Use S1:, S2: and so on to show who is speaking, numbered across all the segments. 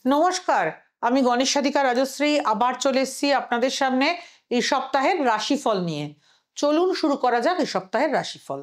S1: নমস্কার, আমি গণেশ সাধিকা রাজশ্রী আবার চলে এসেছি আপনাদের সামনে এই সপ্তাহের রাশিফল নিয়ে। চলুন শুরু করা যাক এই সপ্তাহের রাশিফল।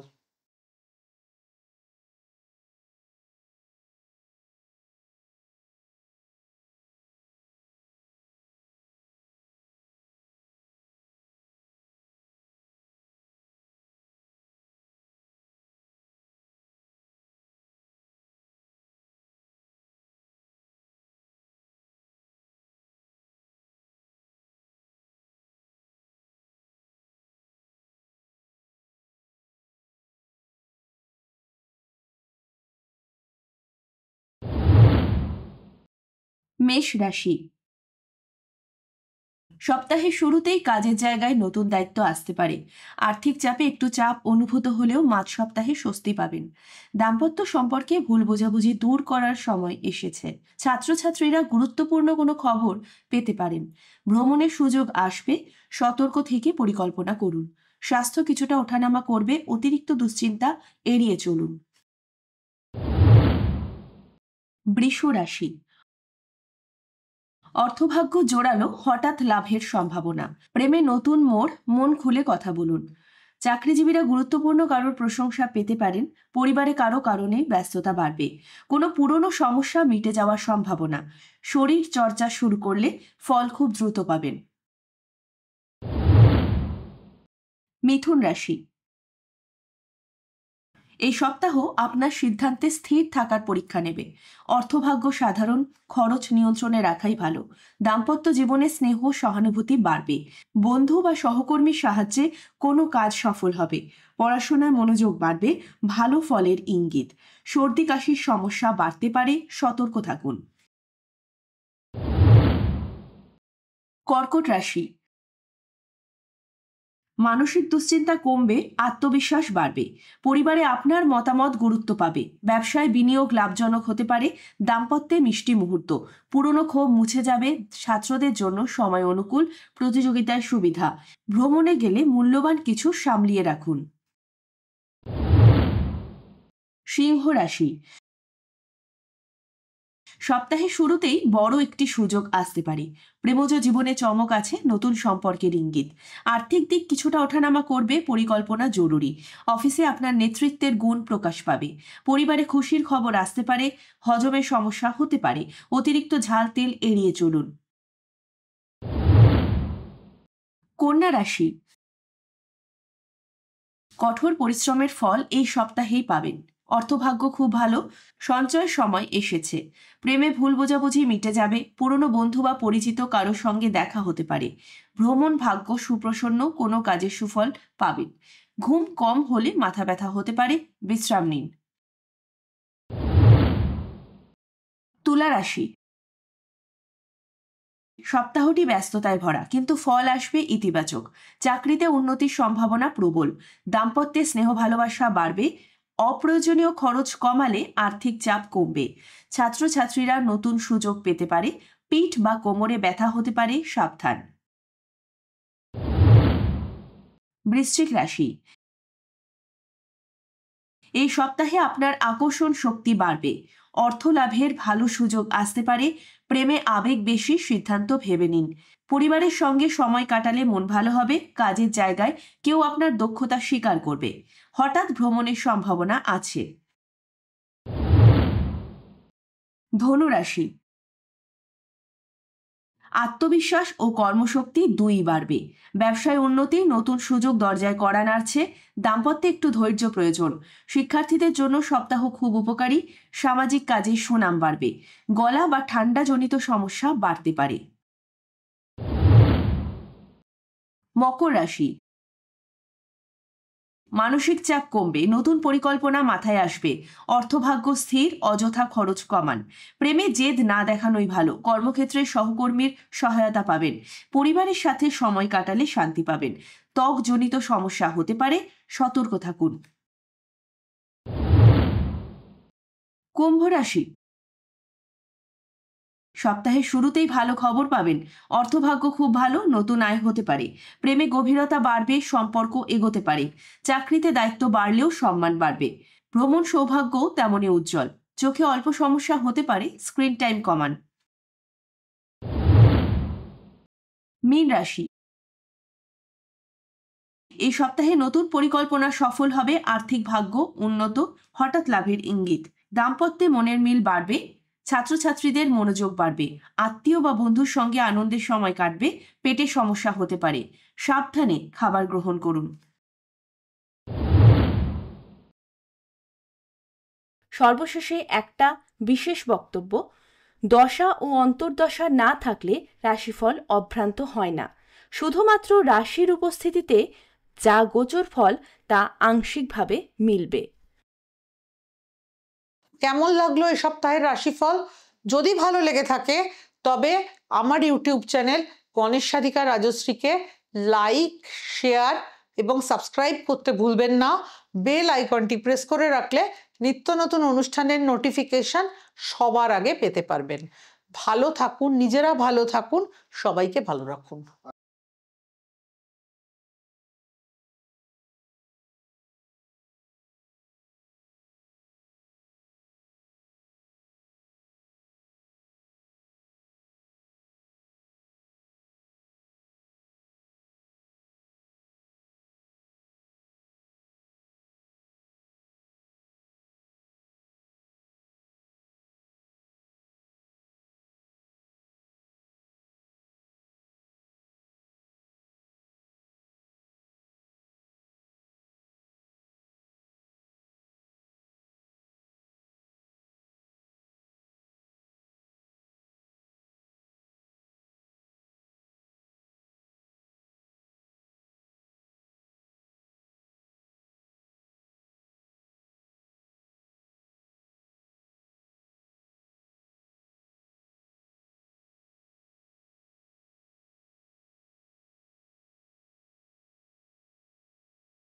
S2: মেষ রাশি। সপ্তাহের শুরুতেই কাজের জায়গায় নতুন দায়িত্ব আসতে পারে। আর্থিক চাপে একটু চাপ অনুভূত হলেও মাঝ সপ্তাহে স্বস্তি পাবেন। দাম্পত্য সম্পর্কে ভুল বোঝাবুঝি দূর করার সময় এসেছে। ছাত্রছাত্রীরা গুরুত্বপূর্ণ কোনো খবর পেতে পারেন। ভ্রমণের সুযোগ আসবে, সতর্ক থেকে পরিকল্পনা করুন। স্বাস্থ্য কিছুটা ওঠানামা করবে, অতিরিক্ত দুশ্চিন্তা এড়িয়ে চলুন। বৃষ রাশি। অর্থভাগ্য জোরালো, হঠাৎ লাভের সম্ভাবনা। প্রেমে নতুন মোড়, মন খুলে কথা বলুন। চাকরিজীবীরা গুরুত্বপূর্ণ কারোর প্রশংসা পেতে পারেন। পরিবারে কারো কারণে ব্যস্ততা বাড়বে। কোনো পুরনো সমস্যা মিটে যাওয়ার সম্ভাবনা। শরীর চর্চা শুরু করলে ফল খুব দ্রুত পাবেন। মিথুন রাশি। এই সপ্তাহ আপনার সিদ্ধান্তে স্থির থাকার পরীক্ষা নেবে। অর্থভাগ্য সাধারণ, খরচ নিয়ন্ত্রণে রাখাই ভালো। দাম্পত্য জীবনে স্নেহ সহানুভূতি বাড়বে। বন্ধু বা সহকর্মীর সাহায্যে কোনো কাজ সফল হবে। পড়াশোনায় মনোযোগ বাড়বে, ভালো ফলের ইঙ্গিত। সর্দি কাশির সমস্যা বাড়তে পারে, সতর্ক থাকুন। কর্কট রাশি। মানসিক দুশ্চিন্তা কমবে, আত্মবিশ্বাস বাড়বে। পরিবারে আপনার মতামত গুরুত্ব পাবে। ব্যবসায় বিনিয়োগ লাভজনক হতে পারে। দাম্পত্যে মিষ্টি মুহূর্ত। পুরনো ক্ষোভ মুছে যাবে। ছাত্রদের জন্য সময় অনুকূল, প্রতিযোগিতায় সুবিধা। ভ্রমণে গেলে মূল্যবান কিছু সামলিয়ে রাখুন। সিংহ রাশি। সপ্তাহের শুরুতেই বড় একটি সুযোগ আসতে পারে। প্রেমজ জীবনে চমক আছে, নতুন সম্পর্কের ইঙ্গিত। আর্থিক দিক কিছুটা ওঠানামা করবে, পরিকল্পনা জরুরি। অফিসে আপনার নেতৃত্বের গুণ প্রকাশ পাবে। পরিবারে খুশির খবর আসতে পারে। হজমের সমস্যা হতে পারে। অতিরিক্ত ঝাল তেল এড়িয়ে চলুন। কন্যা রাশি। কঠোর পরিশ্রমের ফল এই সপ্তাহেই পাবেন। অর্থভাগ্য খুব ভালো, সঞ্চয়ের সময় এসেছে। প্রেমে ভুল বোঝাবুঝি মিটে যাবে। পুরনো বন্ধু বা পরিচিত কারোর সঙ্গে দেখা হতে পারে। ভ্রমণ ভাগ্য সুপ্রসন্ন, কোনো কাজের সুফল পাবেন। ঘুম কম হলে মাথা ব্যথা হতে পারে, বিশ্রাম নিন। তুলা রাশি। সপ্তাহটি ব্যস্ততায় ভরা, কিন্তু ফল আসবে ইতিবাচক। চাকরিতে উন্নতির সম্ভাবনা প্রবল। দাম্পত্যে স্নেহ ভালোবাসা বাড়বে। অপ্রয়োজনীয় খরচ কমালে আর্থিক চাপ কমবে। ছাত্রছাত্রীরা নতুন সুযোগ পেতে পারে। পিঠ বা কোমরে ব্যথা হতে পারে, সাবধান। বৃশ্চিক রাশি। এই সপ্তাহে আপনার আকর্ষণ শক্তি বাড়বে। অর্থ লাভের ভালো সুযোগ আসতে পারে। প্রেমে আবেগ বেশি, সিদ্ধান্ত ভেবে নিন। পরিবারের সঙ্গে সময় কাটালে মন ভালো হবে। কাজের জায়গায় কেউ আপনার দক্ষতা স্বীকার করবে। হঠাৎ ভ্রমণের সম্ভাবনা আছে। ধনু রাশি। আত্মবিশ্বাস ও কর্মশক্তি দুই বাড়বে। ব্যবসায় উন্নতি, নতুন সুযোগ দরজায় কড়া নাড়ছে। দাম্পত্যে একটু ধৈর্য প্রয়োজন। শিক্ষার্থীদের জন্য সপ্তাহ খুব উপকারী। সামাজিক কাজে সুনাম বাড়বে। গলা বা ঠান্ডাজনিত সমস্যা বাড়তে পারে। মকর রাশি। মানসিক চাপ কমবে, নতুন পরিকল্পনা মাথায় আসবে। অর্থভাগ্য স্থির, অযথা খরচ কমান। প্রেমে জেদ না দেখানোই ভালো। কর্মক্ষেত্রে সহকর্মীর সহায়তা পাবেন। পরিবারের সাথে সময় কাটালে শান্তি পাবেন। ত্বকজনিত সমস্যা হতে পারে, সতর্ক থাকুন। কুম্ভ রাশি। সপ্তাহের শুরুতেই ভালো খবর পাবেন। অর্থভাগ্য খুব ভালো, নতুন আয় হতে পারে। প্রেমে গভীরতা বাড়বে, সম্পর্ক এগোতে পারে। চাকরিতে দায়িত্ব বাড়লেও সম্মান বাড়বে। ভ্রমণ সৌভাগ্যও তেমনই উজ্জ্বল। চোখে অল্প সমস্যা হতে পারে, স্ক্রিন টাইম কমান। মীন রাশি, এই সপ্তাহে নতুন পরিকল্পনা সফল হবে, আর্থিক ভাগ্য উন্নত, হঠাৎ লাভের ইঙ্গিত। দাম্পত্যে মনের মিল বাড়বে, ছাত্রছাত্রীদের মনোযোগ বাড়বে, আত্মীয় বা বন্ধুর সঙ্গে আনন্দের সময় কাটবে, পেটে সমস্যা হতে পারে, সাবধানে খাবার গ্রহণ করুন। সর্বশেষে একটা বিশেষ বক্তব্য, দশা ও অন্তর্দশা না থাকলে রাশিফল অভ্রান্ত হয় না। শুধুমাত্র রাশির উপস্থিতিতে যা গোচর ফল তা আংশিকভাবে মিলবে।
S1: কেমন লাগলো এই সপ্তাহের রাশিফল? যদি ভালো লেগে থাকে তবে আমার ইউটিউব চ্যানেল গণেশ সাধিকা রাজশ্রীকে লাইক, শেয়ার এবং সাবস্ক্রাইব করতে ভুলবেন না। বেল আইকনটি প্রেস করে রাখলে নিত্য নতুন অনুষ্ঠানের নোটিফিকেশন সবার আগে পেতে পারবেন। ভালো থাকুন, নিজেরা ভালো থাকুন, সবাইকে ভালো রাখুন।